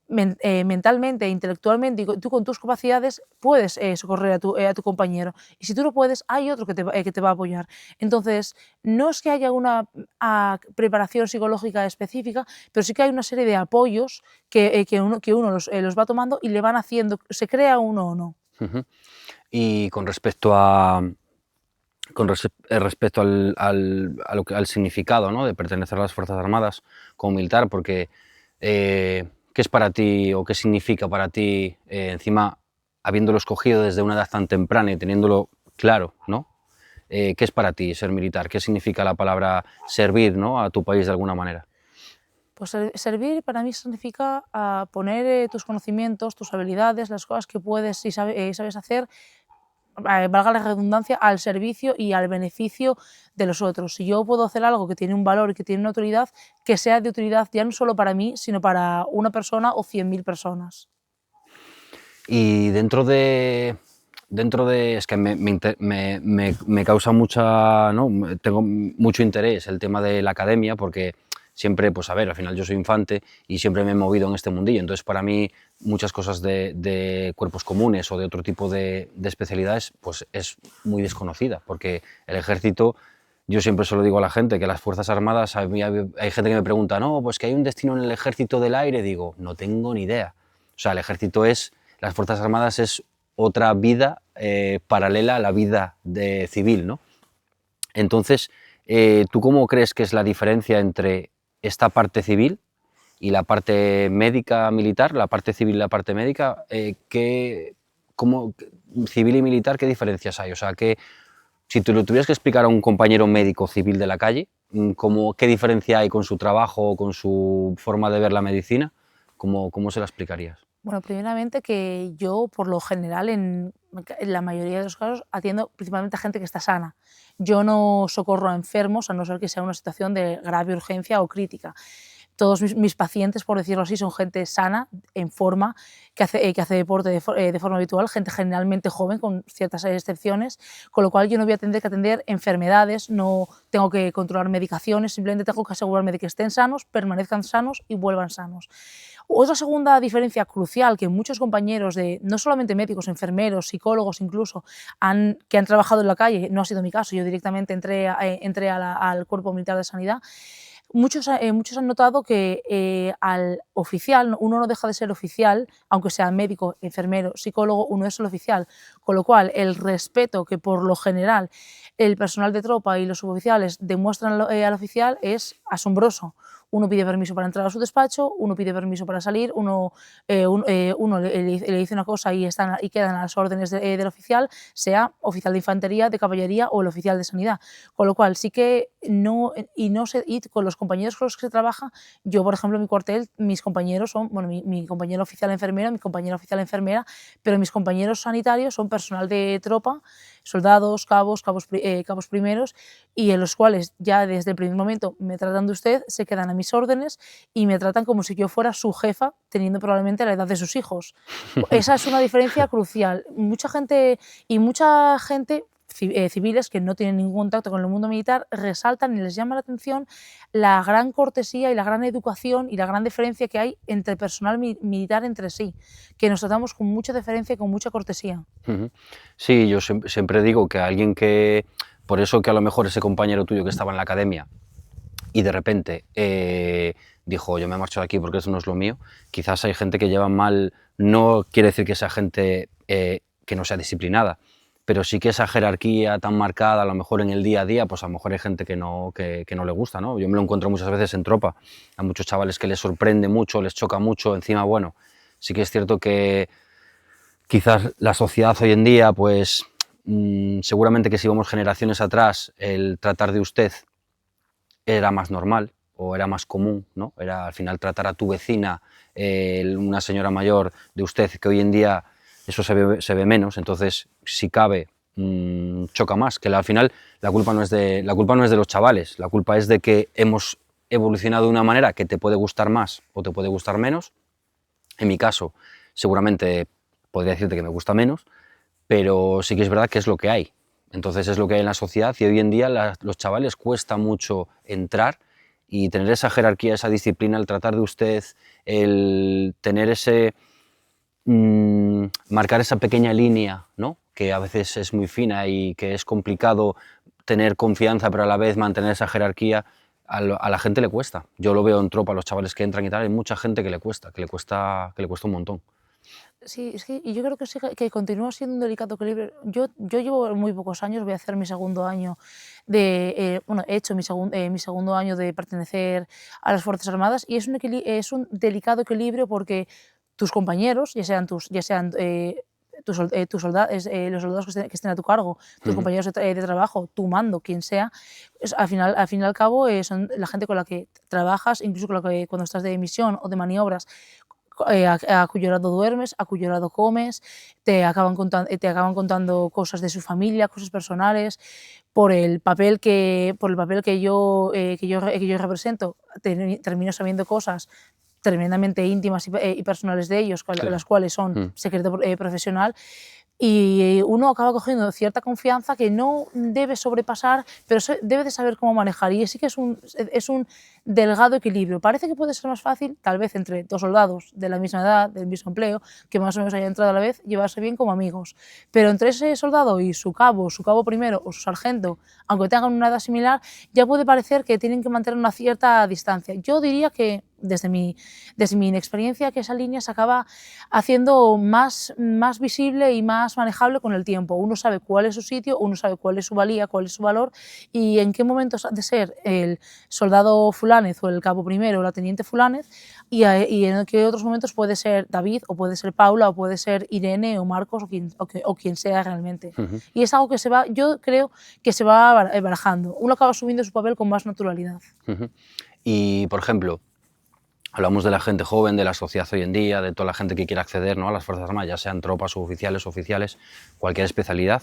mentalmente e intelectualmente, y tú con tus capacidades puedes socorrer a tu compañero. Y si tú no puedes, hay otro que te va a apoyar. Entonces, no es que haya una preparación psicológica específica, pero sí que hay una serie de apoyos que uno los va tomando y le van haciendo, se crea uno o no. Ujú. Y con respecto respecto al significado, ¿no?, de pertenecer a las Fuerzas Armadas como militar, porque ¿qué es para ti o qué significa para ti, encima habiéndolo escogido desde una edad tan temprana y teniéndolo claro, ¿no? ¿Qué es para ti ser militar? ¿Qué significa la palabra servir, ¿no?, a tu país de alguna manera? Pues servir para mí significa poner tus conocimientos, tus habilidades, las cosas que puedes y sabes hacer, valga la redundancia, al servicio y al beneficio de los otros. Si yo puedo hacer algo que tiene un valor y que tiene una utilidad, que sea de utilidad ya no solo para mí, sino para una persona o 100.000 personas. Y es que me causa mucha, ¿no?, tengo mucho interés el tema de la academia, porque siempre, pues a ver, al final yo soy infante y siempre me he movido en este mundillo, entonces para mí muchas cosas de cuerpos comunes o de otro tipo de especialidades, pues es muy desconocida, porque el ejército, yo siempre se lo digo a la gente, que las Fuerzas Armadas, hay gente que me pregunta, no, pues que hay un destino en el ejército del aire, digo, no tengo ni idea. O sea, el ejército las Fuerzas Armadas es otra vida paralela a la vida civil, ¿no? Entonces, ¿tú cómo crees que es la diferencia entre esta parte civil y la parte médica militar, la parte civil y la parte médica? Civil y militar, ¿qué diferencias hay? O sea, si tú lo tuvieras que explicar a un compañero médico civil de la calle, ¿qué diferencia hay con su trabajo, con su forma de ver la medicina? ¿Cómo se la explicarías? Bueno, primeramente que yo, por lo general, en la mayoría de los casos, atiendo principalmente a gente que está sana. Yo no socorro a enfermos, a no ser que sea una situación de grave urgencia o crítica. Todos mis pacientes, por decirlo así, son gente sana, en forma, que hace deporte de forma habitual, gente generalmente joven, con ciertas excepciones, con lo cual yo no voy a tener que atender enfermedades, no tengo que controlar medicaciones, simplemente tengo que asegurarme de que estén sanos, permanezcan sanos y vuelvan sanos. Otra segunda diferencia crucial que muchos compañeros no solamente médicos, enfermeros, psicólogos incluso, que han trabajado en la calle, no ha sido mi caso, yo directamente entré al Cuerpo Militar de Sanidad. Muchos han notado que al oficial, uno no deja de ser oficial, aunque sea médico, enfermero, psicólogo, uno es el oficial, con lo cual el respeto que por lo general el personal de tropa y los suboficiales demuestran al oficial es asombroso. Uno pide permiso para entrar a su despacho, uno pide permiso para salir, uno le dice una cosa y quedan a las órdenes del oficial, sea oficial de infantería, de caballería o el oficial de sanidad. Con lo cual sí que y con los compañeros con los que se trabaja, yo por ejemplo en mi cuartel, mis compañeros son, bueno, mi compañero oficial enfermero, mi compañera oficial enfermera, pero mis compañeros sanitarios son personal de tropa, soldados, cabos primeros, y en los cuales ya desde el primer momento me tratan de usted, se quedan a mis órdenes y me tratan como si yo fuera su jefa, teniendo probablemente la edad de sus hijos. Esa es una diferencia crucial. Mucha gente civiles que no tienen ningún contacto con el mundo militar resaltan y les llama la atención la gran cortesía y la gran educación y la gran diferencia que hay entre el personal militar entre sí, que nos tratamos con mucha deferencia y con mucha cortesía. Ujú. Sí, yo siempre digo que alguien que, por eso que a lo mejor ese compañero tuyo que estaba en la academia y de repente dijo, yo me marcho de aquí porque eso no es lo mío, quizás hay gente que lleva mal, no quiere decir que sea gente que no sea disciplinada, pero sí que esa jerarquía tan marcada, a lo mejor en el día a día, pues a lo mejor hay gente que no le gusta, ¿no? Yo me lo encuentro muchas veces en tropa, a muchos chavales que les sorprende mucho, les choca mucho, encima, bueno, sí que es cierto que quizás la sociedad hoy en día, pues seguramente que si vamos generaciones atrás, el tratar de usted era más normal o era más común, ¿no? Era al final tratar a tu vecina, una señora mayor de usted, que hoy en día eso se ve menos, entonces si cabe choca más, que al final la culpa no es de los chavales, la culpa es de que hemos evolucionado de una manera que te puede gustar más o te puede gustar menos. En mi caso, seguramente podría decirte que me gusta menos, pero sí que es verdad que es lo que hay. Entonces es lo que hay en la sociedad y hoy en día los chavales cuesta mucho entrar y tener esa jerarquía, esa disciplina, el tratar de usted, el tener marcar esa pequeña línea, ¿no? Que a veces es muy fina y que es complicado tener confianza, pero a la vez mantener esa jerarquía, a la gente le cuesta. Yo lo veo en tropa, los chavales que entran y tal, hay mucha gente que le cuesta un montón. Sí, es que y yo creo que sí que continúa siendo un delicado equilibrio. Yo llevo muy pocos años, voy a hacer mi segundo año bueno, he hecho mi segundo año de pertenecer a las Fuerzas Armadas y es un delicado equilibrio porque tus compañeros, ya sean los soldados que estén a tu cargo, tus Ujú. compañeros de trabajo, tu mando, quien sea, al fin y al cabo son la gente con la que trabajas, incluso con la que cuando estás de misión o de maniobras, a cuyo lado duermes, a cuyo lado comes, te acaban contando cosas de su familia, cosas personales, por el papel que yo represento, termino sabiendo cosas tremendamente íntimas y personales de ellos, Claro. las cuales son Mm. secreto profesional, y uno acaba cogiendo cierta confianza que no debe sobrepasar, pero debe de saber cómo manejar. Y sí que es un delgado equilibrio. Parece que puede ser más fácil, tal vez entre dos soldados de la misma edad, del mismo empleo, que más o menos hayan entrado a la vez, llevarse bien como amigos. Pero entre ese soldado y su cabo primero o su sargento, aunque tengan una edad similar, ya puede parecer que tienen que mantener una cierta distancia. Yo diría que, desde mi inexperiencia, que esa línea se acaba haciendo más visible y más manejable con el tiempo. Uno sabe cuál es su sitio, uno sabe cuál es su valía, cuál es su valor y en qué momentos ha de ser el soldado fulánez o el cabo primero o la teniente fulánez y en qué otros momentos puede ser David o puede ser Paula o puede ser Irene o Marcos o quien sea realmente. Ujú. Y es algo que yo creo que se va barajando. Uno acaba asumiendo su papel con más naturalidad. Ujú. Y, por ejemplo, hablamos de la gente joven, de la sociedad hoy en día, de toda la gente que quiere acceder, ¿no?, a las Fuerzas Armadas, ya sean tropas, oficiales, cualquier especialidad.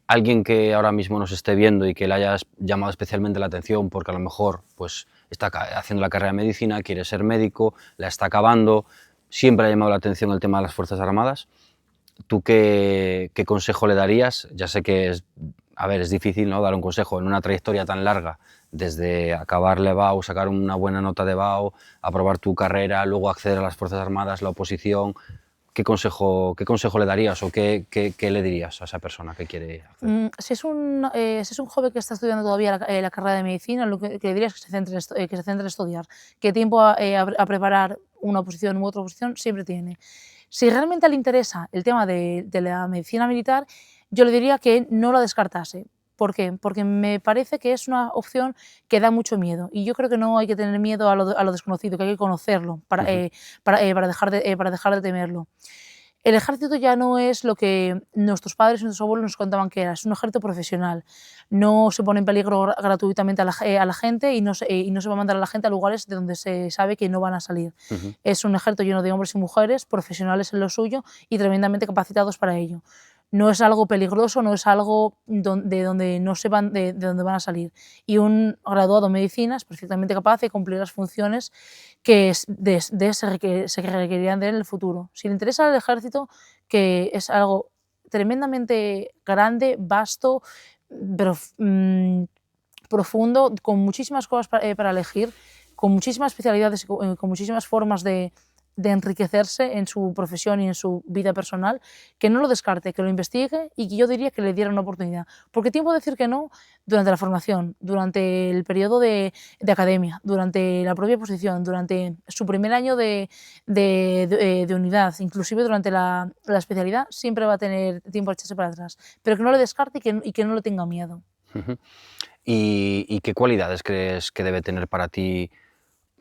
Alguien que ahora mismo nos esté viendo y que le haya llamado especialmente la atención porque a lo mejor pues, está haciendo la carrera de medicina, quiere ser médico, la está acabando, siempre le ha llamado la atención el tema de las Fuerzas Armadas. ¿Tú qué consejo le darías? Ya sé que es difícil, ¿no?, dar un consejo en una trayectoria tan larga, desde acabar la EBAU, sacar una buena nota de EBAU, aprobar tu carrera, luego acceder a las Fuerzas Armadas, la oposición. ¿Qué consejo le darías o qué le dirías a esa persona que quiere acceder? Si es un joven que está estudiando todavía la carrera de medicina, lo que le diría es que se centre en estudiar, que tiempo a preparar una oposición u otra oposición siempre tiene. Si realmente le interesa el tema de la medicina militar, yo le diría que no la descartase, ¿Por qué? Porque me parece que es una opción que da mucho miedo y yo creo que no hay que tener miedo a lo desconocido, que hay que conocerlo Ujú, para dejar de temerlo. El ejército ya no es lo que nuestros padres y nuestros abuelos nos contaban que era, es un ejército profesional. No se pone en peligro gratuitamente a la gente y no se va a mandar a la gente a lugares de donde se sabe que no van a salir. ujú, Es un ejército lleno de hombres y mujeres, profesionales en lo suyo y tremendamente capacitados para ello. No es algo peligroso, no es algo de donde no se van, de donde van a salir. Y un graduado en medicina es perfectamente capaz de cumplir las funciones que se requerirán de él en el futuro. Si le interesa el ejército, que es algo tremendamente grande, vasto, pero profundo, con muchísimas cosas para elegir, con muchísimas especialidades y con muchísimas formas de enriquecerse en su profesión y en su vida personal, que no lo descarte, que lo investigue y que yo diría que le diera una oportunidad. Porque tiempo de decir que no durante la formación, durante el periodo de academia, durante la propia posición, durante su primer año de unidad, inclusive durante la especialidad, siempre va a tener tiempo a echarse para atrás. Pero que no le descarte y que no le tenga miedo. ujú. ¿Y qué cualidades crees que debe tener para ti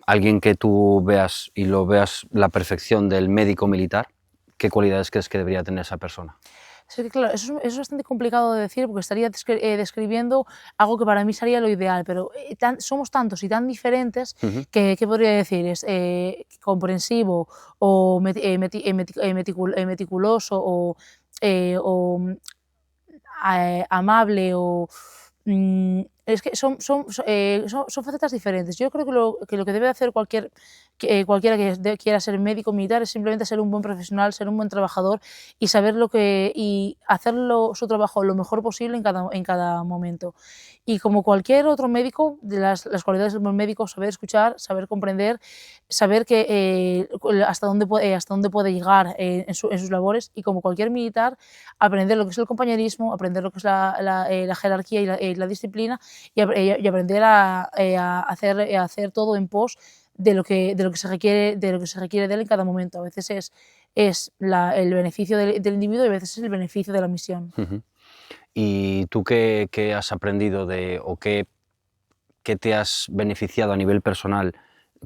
alguien que tú veas y lo veas la perfección del médico militar? ¿Qué cualidades crees que debería tener esa persona? Sí, que claro, eso es bastante complicado de decir porque estaría describiendo algo que para mí sería lo ideal, pero somos tantos y tan diferentes Ujú, que, ¿qué podría decir? Es comprensivo o meticuloso o amable o es que son facetas diferentes. Yo creo que lo que debe hacer cualquiera que quiera ser médico militar es simplemente ser un buen profesional, ser un buen trabajador y saber y hacerlo su trabajo lo mejor posible en cada momento. Y como cualquier otro médico, de las cualidades del buen médico, saber escuchar, saber comprender, saber hasta dónde puede llegar en sus labores y como cualquier militar, aprender lo que es el compañerismo, aprender lo que es la jerarquía y la disciplina y aprender a hacer todo en pos de lo que se requiere de él en cada momento. A veces el beneficio del individuo y a veces es el beneficio de la misión. ujú. ¿Y tú qué has aprendido o qué te has beneficiado a nivel personal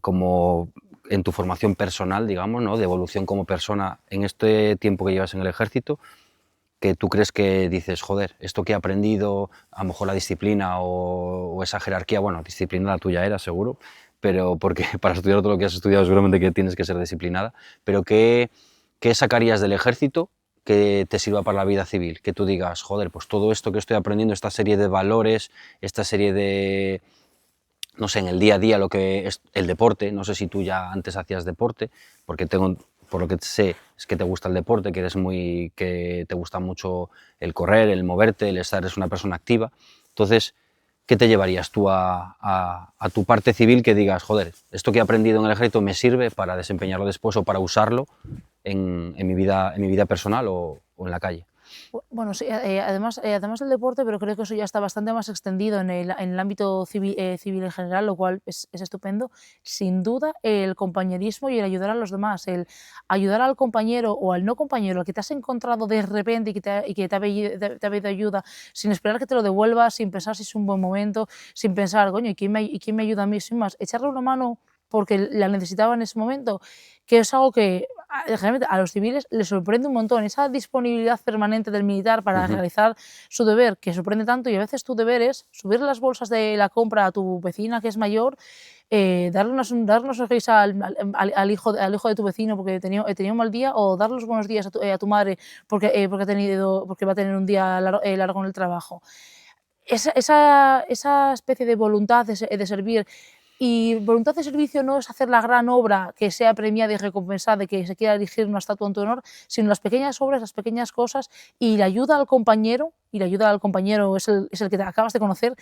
como en tu formación personal, digamos, ¿no? De evolución como persona en este tiempo que llevas en el ejército, que tú crees que dices, joder, esto que he aprendido, a lo mejor la disciplina o esa jerarquía, bueno, disciplina la tuya era seguro, pero porque para estudiar todo lo que has estudiado seguramente que tienes que ser disciplinada, pero ¿qué sacarías del ejército que te sirva para la vida civil? Que tú digas, joder, pues todo esto que estoy aprendiendo, esta serie de valores, esta serie de, no sé, en el día a día lo que es el deporte, no sé si tú ya antes hacías deporte, porque por lo que sé es que te gusta el deporte, que te gusta mucho el correr, el moverte, el estar, eres una persona activa. Entonces, ¿qué te llevarías tú a tu parte civil que digas, joder, esto que he aprendido en el ejército me sirve para desempeñarlo después o para usarlo en mi vida personal o en la calle? Bueno, sí, además del deporte, pero creo que eso ya está bastante más extendido en el ámbito civil en general, lo cual es estupendo. Sin duda, el compañerismo y el ayudar a los demás, el ayudar al compañero o al no compañero, al que te has encontrado de repente y que te ha pedido ayuda, sin esperar que te lo devuelva, sin pensar si es un buen momento, sin pensar, coño, ¿y quién me ayuda a mí? Sin más, echarle una mano porque la necesitaba en ese momento, que es algo que generalmente a los civiles les sorprende un montón, esa disponibilidad permanente del militar para Ujú, realizar su deber, que sorprende tanto, y a veces tu deber es subir las bolsas de la compra a tu vecina que es mayor, darle una sonrisa al hijo de tu vecino porque tenía un mal día, o darle los buenos días a tu madre porque va a tener un día largo en el trabajo. Esa especie de voluntad de servir y voluntad de servicio no es hacer la gran obra que sea premiada y recompensada, y que se quiera erigir una estatua en tu honor, sino las pequeñas obras, las pequeñas cosas y la ayuda al compañero, y la ayuda al compañero es el que te acabas de conocer,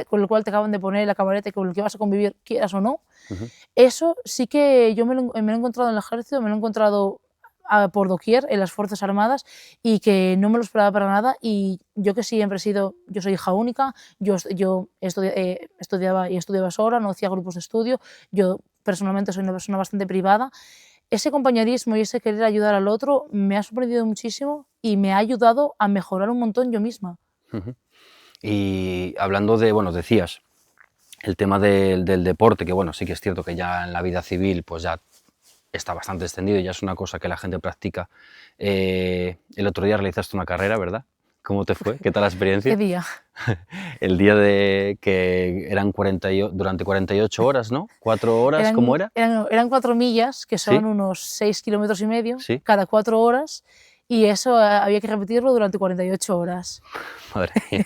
con el cual te acaban de poner la camareta y con el que vas a convivir, quieras o no. ujú, Eso sí que yo me lo he encontrado en el ejército, me lo he encontrado por doquier en las Fuerzas Armadas y que no me lo esperaba para nada. Y yo que siempre he sido, yo soy hija única, yo estudiaba y estudiaba sola, no hacía grupos de estudio, yo personalmente soy una persona bastante privada. Ese compañerismo y ese querer ayudar al otro me ha sorprendido muchísimo y me ha ayudado a mejorar un montón yo misma. ujú. Y hablando de, bueno, decías, el tema del deporte, que bueno, sí que es cierto que ya en la vida civil pues ya está bastante extendido, ya es una cosa que la gente practica. El otro día realizaste una carrera, ¿verdad? ¿Cómo te fue? ¿Qué tal la ¿Qué experiencia? día? El día de que eran durante 48 horas, ¿no? ¿4 horas? ¿Cómo era? Eran 4 millas, que son ¿Sí? unos 6,5 kilómetros, ¿Sí? cada 4 horas, y eso había que repetirlo durante 48 horas. Madre mía.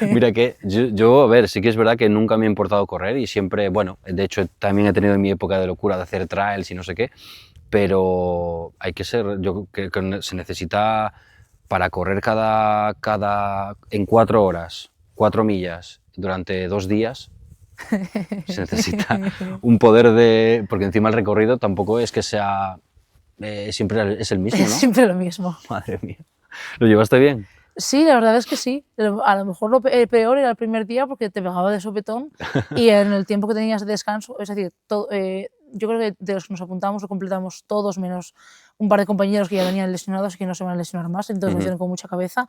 Mira que yo, a ver, sí que es verdad que nunca me ha importado correr y siempre, bueno, de hecho también he tenido mi época de locura de hacer trails y no sé qué, pero hay que ser, yo creo que se necesita para correr en 4 horas, 4 millas durante 2 días, se necesita un poder de, porque encima el recorrido tampoco es que sea, siempre es el mismo, Es ¿no? siempre lo mismo. Madre mía. ¿Lo llevaste bien? Sí, la verdad es que sí. A lo mejor peor era el primer día porque te pegaba de sopetón y en el tiempo que tenías de descanso, es decir, yo creo que de los que nos apuntamos lo completamos todos, menos un par de compañeros que ya venían lesionados y que no se van a lesionar más, entonces lo Ujú, hicieron con mucha cabeza.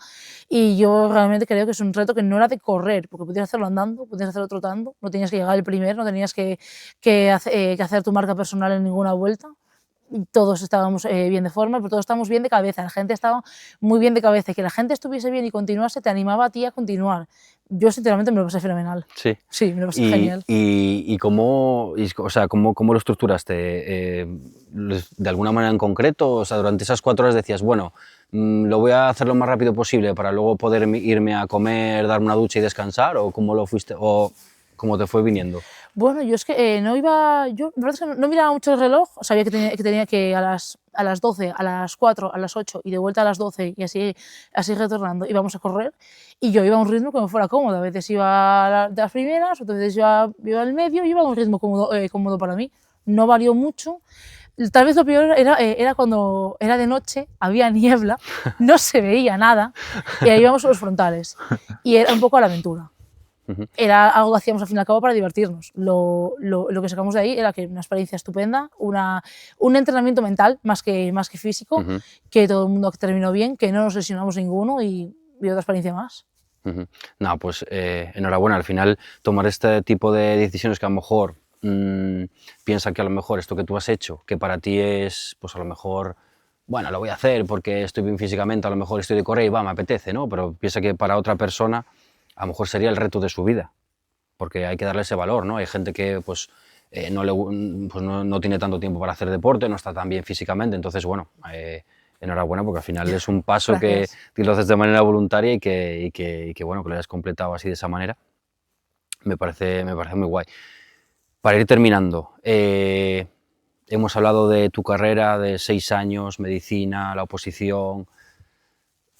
Y yo realmente creo que es un reto que no era de correr, porque podías hacerlo andando, podías hacerlo trotando, no tenías que llegar el primero, no tenías que hacer tu marca personal en ninguna vuelta. Todos estábamos bien de forma, pero todos estábamos bien de cabeza, la gente estaba muy bien de cabeza, y que la gente estuviese bien y continuase te animaba a ti a continuar. Yo sinceramente me lo pasé fenomenal. sí. Sí, me lo pasé ¿Y, genial. y, y cómo, o sea, cómo lo estructuraste? ¿De alguna manera en concreto? O sea, durante esas 4 horas decías, bueno, lo voy a hacer lo más rápido posible para luego poder irme a comer, darme una ducha y descansar, ¿o cómo lo fuiste, o cómo te fue viniendo? Bueno, yo es que no iba, yo la verdad es que no miraba mucho el reloj, sabía que tenía que a las 12, a las 4, a las 8 y de vuelta a las 12 y así retornando íbamos a correr, y yo iba a un ritmo que me fuera cómodo, a veces iba de las primeras, otras veces iba al medio, y iba a un ritmo cómodo para mí. No varió mucho. Tal vez lo peor era cuando era de noche, había niebla, no se veía nada y ahí íbamos los frontales, y era un poco a la aventura. Ujú, Era algo que hacíamos al fin y al cabo para divertirnos. Lo que sacamos de ahí era que una experiencia estupenda, un entrenamiento mental más que físico, ujú, que todo el mundo terminó bien, que no nos lesionamos ninguno, y otra experiencia más. ujú. No, pues enhorabuena, al final tomar este tipo de decisiones que a lo mejor piensa que a lo mejor esto que tú has hecho, que para ti es, pues a lo mejor, bueno, lo voy a hacer porque estoy bien físicamente, a lo mejor estoy de correr y va, me apetece, ¿no? Pero piensa que para otra persona a lo mejor sería el reto de su vida, porque hay que darle ese valor, ¿no? Hay gente que pues, pues no tiene tanto tiempo para hacer deporte, no está tan bien físicamente, entonces, bueno, enhorabuena porque al final es un paso Gracias. que lo haces de manera voluntaria y que, bueno, que lo hayas completado así de esa manera, me parece muy guay. Para ir terminando, hemos hablado de tu carrera de 6 años, medicina, la oposición.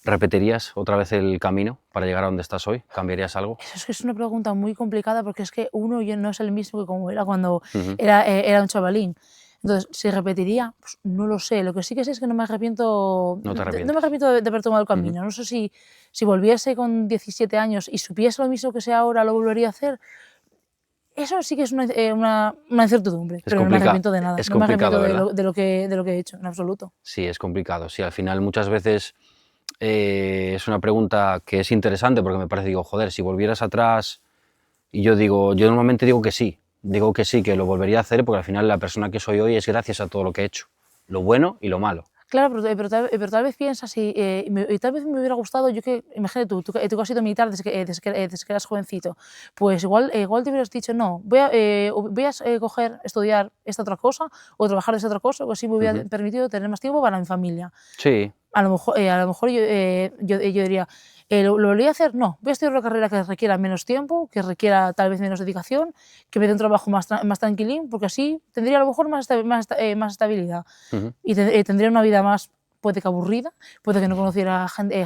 ¿Repetirías otra vez el camino para llegar a donde estás hoy? ¿Cambiarías algo? Eso es que es una pregunta muy complicada porque es que uno ya no es el mismo que como era cuando Ujú. era un chavalín. Entonces, ¿si repetiría? Pues no lo sé. Lo que sí que sé es que no me arrepiento, No te no me arrepientes. arrepiento de haber tomado el Ujú. camino. No sé si volviese con 17 años y supiese lo mismo que sé ahora, lo volvería a hacer. Eso sí que es una incertidumbre, Es pero no me complica arrepiento de nada. es No me complicado, arrepiento ¿verdad? de lo que he hecho, en absoluto. Sí, es complicado. Sí, al final muchas veces es una pregunta que es interesante porque me parece, digo, joder, si volvieras atrás, y yo normalmente digo que sí, que lo volvería a hacer porque al final la persona que soy hoy es gracias a todo lo que he hecho, lo bueno y lo malo. Claro, pero tal vez piensas y tal vez me hubiera gustado, yo que, imagínate tú que has sido militar desde que eras jovencito, pues igual te hubieras dicho, no, voy a estudiar esta otra cosa o trabajar de esta otra cosa, o así me hubiera Ujú. permitido tener más tiempo para mi familia. Sí, A lo mejor yo diría, ¿lo volvería a hacer? No, voy a estudiar una carrera que requiera menos tiempo, que requiera tal vez menos dedicación, que me dé un trabajo más tranquilín, porque así tendría a lo mejor más estabilidad ujú, y tendría una vida más, puede que aburrida, puede que no conociera gente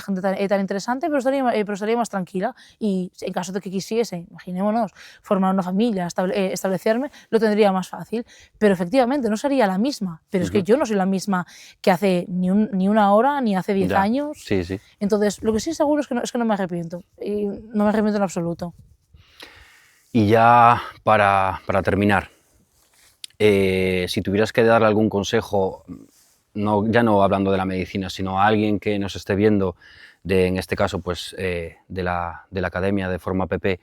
tan interesante, pero estaría más tranquila, y en caso de que quisiese, imaginémonos, formar una familia, establecerme, lo tendría más fácil. Pero efectivamente no sería la misma, pero es que ujú. yo no soy la misma que hace ni una hora, ni hace 10 Ya, años. sí, sí. Entonces, lo que sí seguro es que no me arrepiento, y no me arrepiento en absoluto. Y ya para terminar, si tuvieras que darle algún consejo, no, ya no hablando de la medicina, sino a alguien que nos esté viendo en este caso, pues, de la academia de Forma PP,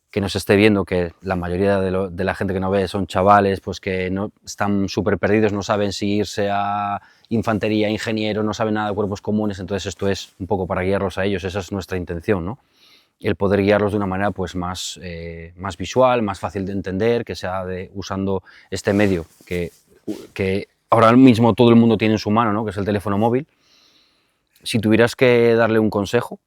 que nos esté viendo, que la mayoría de la gente que nos ve son chavales pues que no, están súper perdidos, no saben si irse a infantería, ingeniero, no saben nada de cuerpos comunes, entonces esto es un poco para guiarlos a ellos, esa es nuestra intención, ¿no? El poder guiarlos de una manera pues más visual, más fácil de entender, que sea usando este medio que ahora mismo todo el mundo tiene en su mano, ¿no? Que es el teléfono móvil. Si tuvieras que darle un consejo,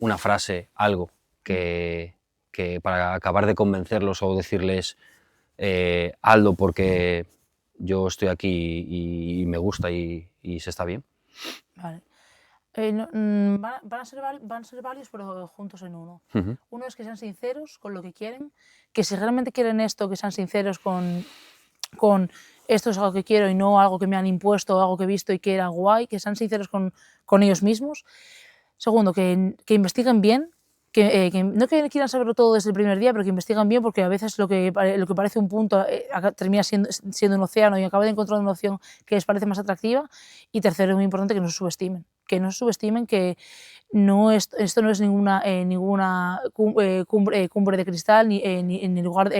una frase, algo que para acabar de convencerlos o decirles Aldo, porque yo estoy aquí y me gusta y se está bien. Vale. Van a ser varios, pero juntos en uno. Uno es que sean sinceros con lo que quieren, que si realmente quieren esto, que sean sinceros con esto es algo que quiero y no algo que me han impuesto o algo que he visto y que era guay, que sean sinceros con ellos mismos. Segundo, que investiguen bien, no que quieran saberlo todo desde el primer día, pero que investiguen bien, porque a veces lo que parece un punto termina siendo un océano y acaban de encontrar una opción que les parece más atractiva. Y tercero, es muy importante, que no se subestimen, que esto no es ninguna cumbre de cristal ni lugar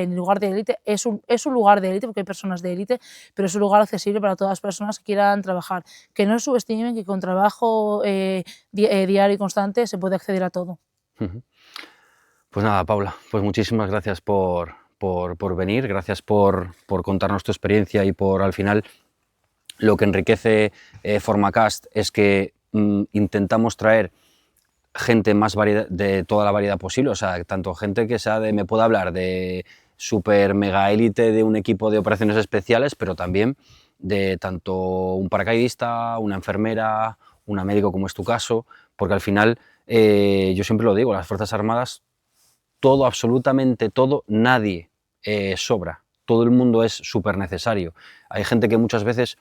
de élite. Es un lugar de élite porque hay personas de élite, pero es un lugar accesible para todas las personas que quieran trabajar. Que no subestimen que con trabajo diario y constante se puede acceder a todo. Pues nada, Paula, pues muchísimas gracias por venir, gracias por contarnos tu experiencia y por, al final, lo que enriquece Formacast es que intentamos traer gente más de toda la variedad posible, o sea, tanto gente que sea me pueda hablar de super mega élite de un equipo de operaciones especiales, pero también de tanto un paracaidista, una enfermera, una médico como es tu caso, porque al final, yo siempre lo digo, las Fuerzas Armadas, todo, absolutamente todo, nadie sobra, todo el mundo es súper necesario. Hay gente que muchas veces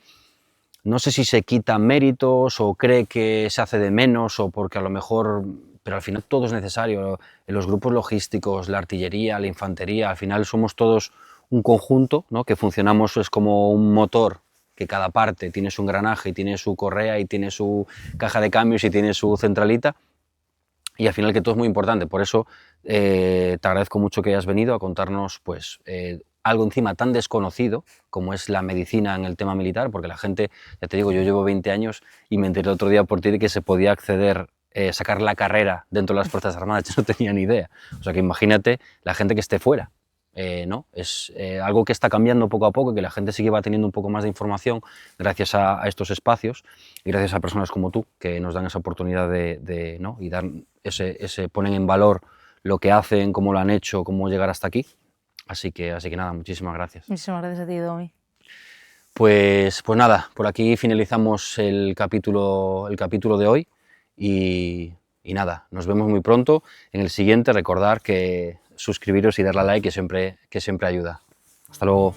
no sé si se quita méritos o cree que se hace de menos o porque a lo mejor, pero al final todo es necesario, en los grupos logísticos, la artillería, la infantería, al final somos todos un conjunto, ¿no? Que funcionamos, es como un motor, que cada parte tiene su engranaje y tiene su correa y tiene su caja de cambios y tiene su centralita, y al final que todo es muy importante. Por eso te agradezco mucho que hayas venido a contarnos pues algo encima tan desconocido como es la medicina en el tema militar, porque la gente, ya te digo, yo llevo 20 años y me enteré otro día por ti de que se podía acceder, sacar la carrera dentro de las Fuerzas Armadas, yo no tenía ni idea. O sea que imagínate la gente que esté fuera, ¿no? Es algo que está cambiando poco a poco y que la gente sí que va teniendo un poco más de información gracias a estos espacios y gracias a personas como tú que nos dan esa oportunidad ¿no? Y dan ponen en valor lo que hacen, cómo lo han hecho, cómo llegar hasta aquí. Así que nada, muchísimas gracias. Muchísimas gracias a ti, Domi. Pues nada, por aquí finalizamos el capítulo de hoy y nada, nos vemos muy pronto. En el siguiente, recordar que suscribiros y darle a like, que siempre ayuda. Hasta luego.